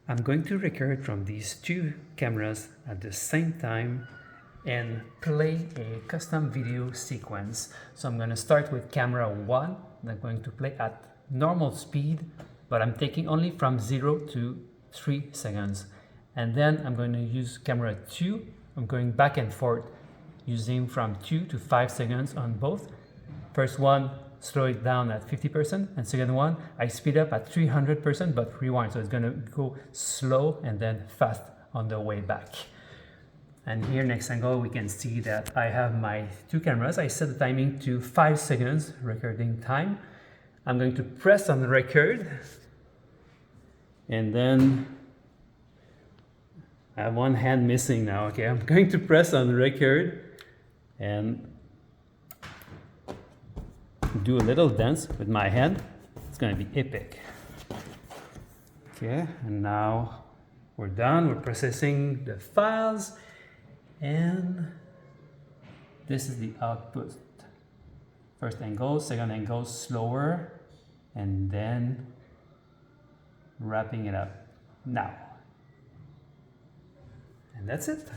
I'm going to record from these two cameras at the same time and play a custom video sequence. So I'm going to start with camera 1. I'm going to play at normal speed, but I'm taking only from 0 to 3 seconds. And then I'm going to use camera 2. I'm going back and forth using from 2 to 5 seconds on both. First one, slow it down at 50%, and second one, I speed up at 300% but rewind, so it's going to go slow and then fast on the way back. And here next angle we can see that I have my two cameras. I set the timing to 5 seconds recording time. I'm going to press on record, and then I have one hand missing now. Okay, I'm going to press on record and do a little dance with my hand. It's going to be epic. Okay, and now we're done. We're processing the files, and this is the output. First angle, second angle, slower, and then wrapping it up now. And that's it.